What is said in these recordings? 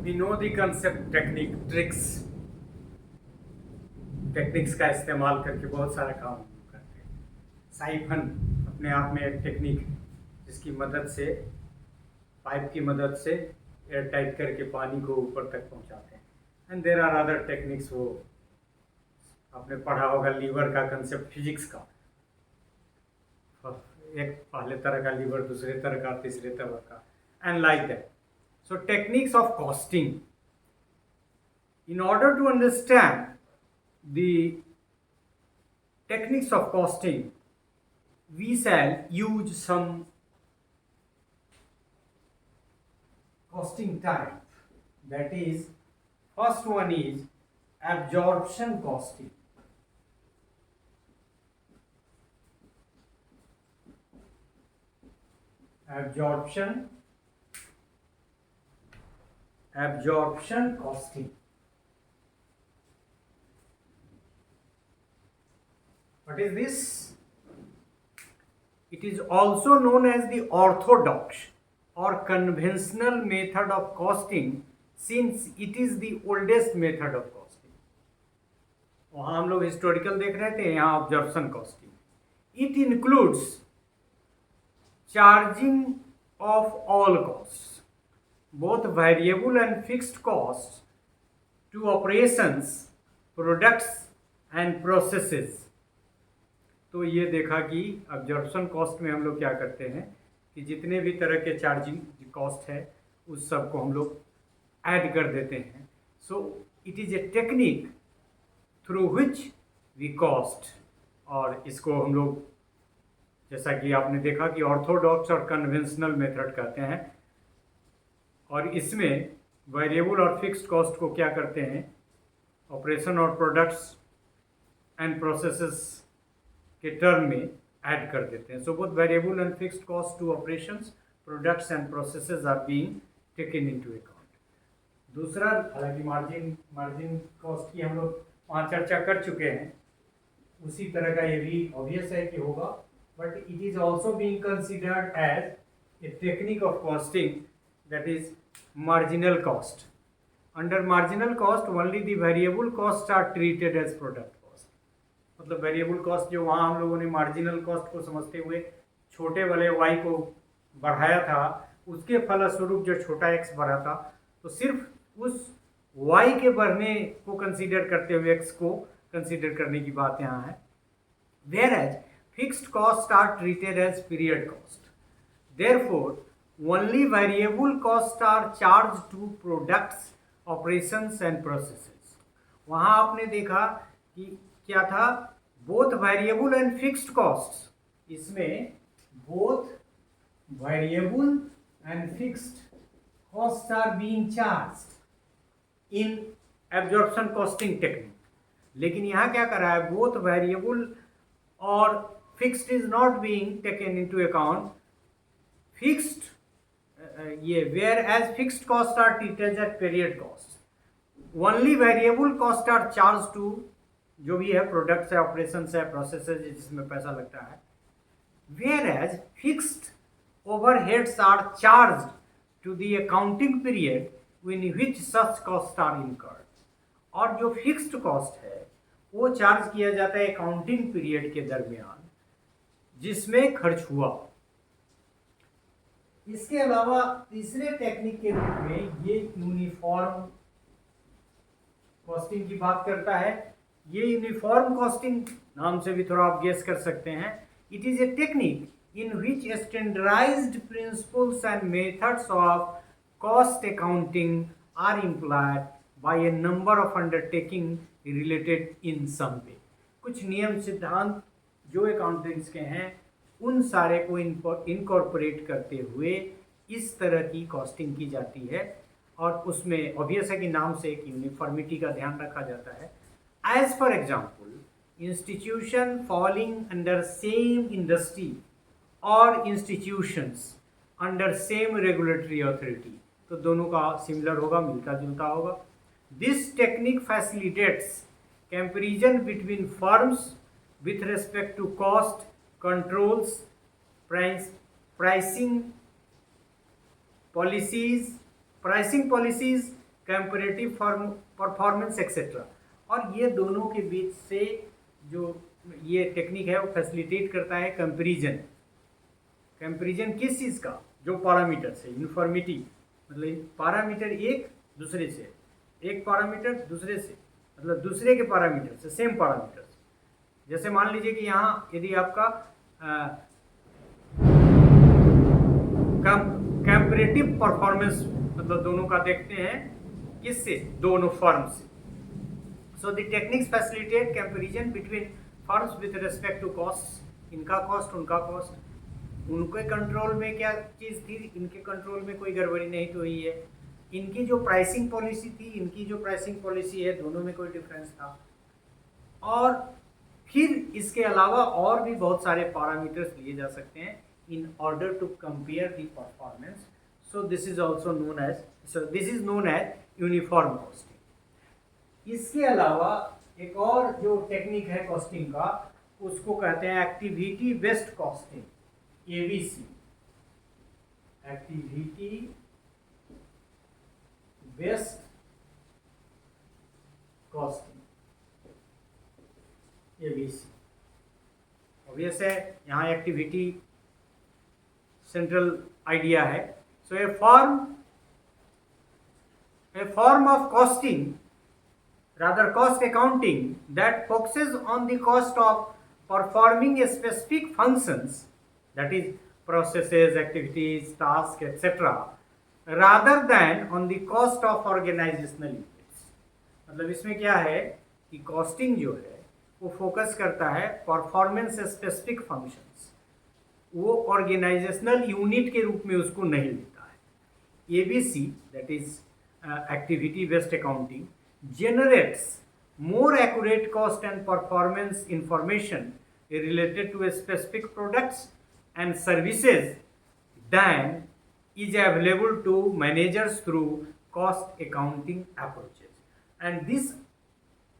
We know the concept technique tricks techniques का इस्तेमाल करके बहुत सारा काम करते हैं। साइफन अपने आप में एक टेक्निक है जिसकी मदद से पाइप की मदद से एयर टाइट करके पानी को ऊपर तक पहुंचाते हैं। And there are other techniques, वो आपने पढ़ा होगा लीवर का कंसेप्ट फिजिक्स का, एक पहले तरह का लीवर, दूसरे तरह का, तीसरे तरह का, and like that. So techniques of costing. In order to understand the techniques of costing, we shall use some costing type. That is, first one is absorption costing. Absorption costing. What is this? It is also known as the orthodox or conventional method of costing, since it is the oldest method of costing. वहाँ हम लोग historical देख रहे थे, यहाँ observation costing. It includes charging of all costs, both variable and fixed costs, to operations, products and processes. तो ये देखा कि अब्जॉर्प्शन कॉस्ट में हम लोग क्या करते हैं कि जितने भी तरह के चार्जिंग कॉस्ट है उस सब को हम लोग ऐड कर देते हैं. So it is a technique through which we cost. और इसको हम लोग, जैसा कि आपने देखा कि ऑर्थोडॉक्स और कन्वेंशनल मेथड कहते हैं. और इसमें वेरिएबल और फिक्स्ड कॉस्ट को क्या करते हैं, ऑपरेशन और प्रोडक्ट्स एंड प्रोसेसेस के टर्म में ऐड कर देते हैं. So both variable and fixed cost to operations, products and processes are being taken into account. दूसरा, हालांकि मार्जिन कॉस्ट की हम लोग वहाँ चर्चा कर चुके हैं, उसी तरह का ये भी ऑब्वियस है कि होगा, but it is also being considered as a technique of costing, that is marginal cost. Under marginal cost only the variable costs are treated as product cost. मतलब वेरिएबल कॉस्ट जो वहाँ हम लोगों ने मार्जिनल कॉस्ट को समझते हुए छोटे वाले y को बढ़ाया था, उसके फलस्वरूप जो छोटा x बढ़ा था, तो सिर्फ उस y के बढ़ने को कंसीडर करते हुए x को कंसीडर करने की बात यहाँ है. Whereas fixed costs are treated as period cost. Therefore only variable costs are charged to products, operations and processes. वहाँ आपने देखा कि क्या था, both variable and fixed costs. इसमें both variable and fixed costs are being charged in absorption costing technique. लेकिन यहाँ क्या कर रहा है, both variable और fixed is not being taken into account. Fixed ये whereas fixed costs are treated as period costs. Only variable costs are charged to जो भी है प्रोडक्ट्स है, ऑपरेशंस है, प्रोसेसेस जिसमें पैसा लगता है. Whereas fixed overheads are charged to the accounting period in which such costs are incurred. और जो फिक्स्ड कॉस्ट है वो चार्ज किया जाता है अकाउंटिंग पीरियड के दरमियान जिसमें खर्च हुआ. इसके अलावा तीसरे टेक्निक के रूप में ये यूनिफॉर्म कॉस्टिंग की बात करता है. ये यूनिफॉर्म कॉस्टिंग नाम से भी थोड़ा आप गेस कर सकते हैं. It is a technique in which standardized principles and methods of cost accounting are implied by a number of undertaking related in some way. कुछ नियम सिद्धांत जो अकाउंटेंट्स के हैं उन सारे को इनकॉर्पोरेट करते हुए इस तरह की कॉस्टिंग की जाती है. और उसमें ऑब्वियस है कि नाम से एक यूनिफॉर्मिटी का ध्यान रखा जाता है. As for example, institution falling under same industry और institutions under same regulatory authority, तो दोनों का सिमिलर होगा, मिलता जुलता होगा. This technique facilitates comparison between firms with respect to cost, controls, pricing policies comparative performance etcetera. और ये दोनों के बीच से जो ये टेक्निक है वो फैसिलिटेट करता है कंपैरिजन। कंपैरिजन किस चीज़ का? जो पैरामीटर से, यूनिफॉर्मिटी, मतलब पैरामीटर एक दूसरे से, एक पैरामीटर दूसरे से, मतलब दूसरे के पैरामीटर से, सेम पैरामीटर से। जैसे मान लीजिए कि यहाँ यदि आपका कंपैरेटिव परफॉर्मेंस मतलब दोनों का देखते हैं, किससे? दोनों फर्म से। So the techniques facilitate comparison between firms with respect to cost. इनका कॉस्ट, उनका कॉस्ट, उनके कंट्रोल में क्या चीज़ थी, इनके कंट्रोल में कोई गड़बड़ी नहीं तो हुई है। इनकी जो प्राइसिंग पॉलिसी थी, इनकी जो प्राइसिंग पॉलिसी है, दोनों में कोई डिफरेंस था। और फिर इसके अलावा और भी बहुत सारे पैरामीटर्स लिए जा सकते हैं in order to compare the performance. So this is also known as, this is known as uniform costing. इसके अलावा एक और जो टेक्निक है कॉस्टिंग का, उसको कहते हैं activity based costing, ABC। Activity based costing, ABC। Obvious है, यहाँ एक्टिविटी सेंट्रल आइडिया है। So a form of costing, rather cost accounting, that focuses on the cost of performing a specific functions, that is processes, activities, tasks, etc., rather than on the cost of organizational units। मतलब इसमें क्या है कि costing जो है वो focus करता है परफॉर्मेंस स्पेसिफिक फंक्शंस, वो ऑर्गेनाइजेशनल यूनिट के रूप में उसको नहीं लेता है। ABC, that is activity based accounting, generates more accurate cost and performance information related to a specific products and services than is available to managers through cost accounting approaches. And this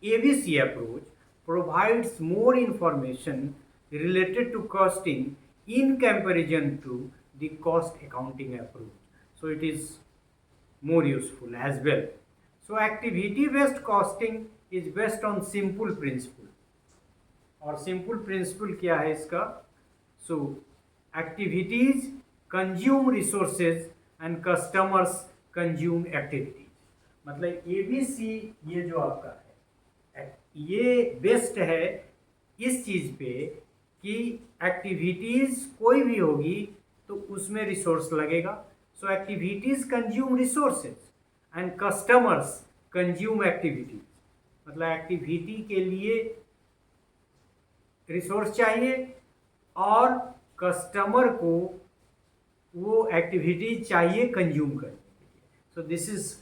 ABC approach provides more information related to costing in comparison to the cost accounting approach. So it is more useful as well. So activity based costing is based on simple principle, और simple principle क्या है इसका? So activities consume resources and customers consume activities। मतलब ABC ये जो आपका है, ये बेस्ट है इस चीज़ पे कि एक्टिविटीज़ कोई भी होगी तो उसमें रिसोर्स लगेगा। So activities consume resources and customers consume activities. मतलब एक्टिविटी के लिए रिसोर्स चाहिए और कस्टमर को वो एक्टिविटी चाहिए कंज्यूम करने के लिए। So this is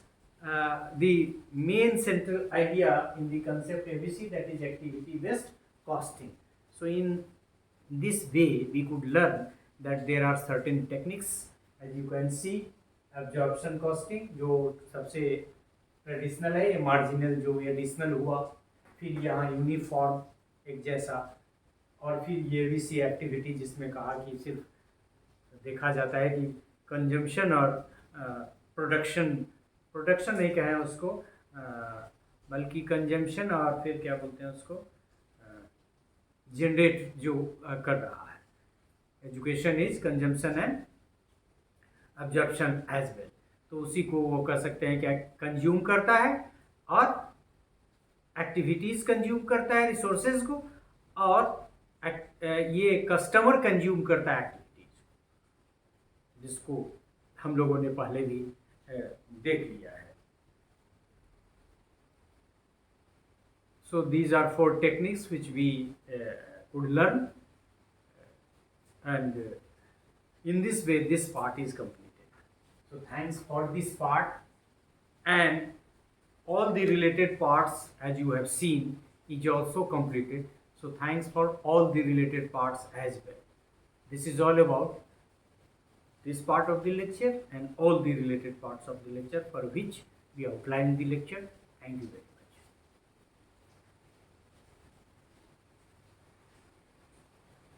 the main central idea in the concept ABC, that is activity based costing. So in this way we could learn that there are certain techniques, as you can see, absorption costing जो सबसे traditional है, ये marginal जो additional हुआ, फिर यहाँ uniform एक जैसा, और फिर ये ABC एक्टिविटी जिसमें कहा कि सिर्फ देखा जाता है कि कंजम्पशन और प्रोडक्शन नहीं कहें उसको, बल्कि कंजम्पशन और फिर क्या बोलते हैं उसको, जनरेट जो कर रहा है। Education is consumption and absorption as well. तो उसी को वो कह सकते हैं कि कंज्यूम करता है और एक्टिविटीज़ कंज्यूम करता है रिसोर्सेज को, और ये कस्टमर कंज्यूम करता है एक्टिविटीज़, जिसको हम लोगों ने पहले भी देख लिया है। So these are 4 techniques which we could learn, and in this way this part is completed. So thanks for this part, and all the related parts as you have seen is also completed. So thanks for all the related parts as well. This is all about this part of the lecture and all the related parts of the lecture for which we outlined the lecture. Thank you very much.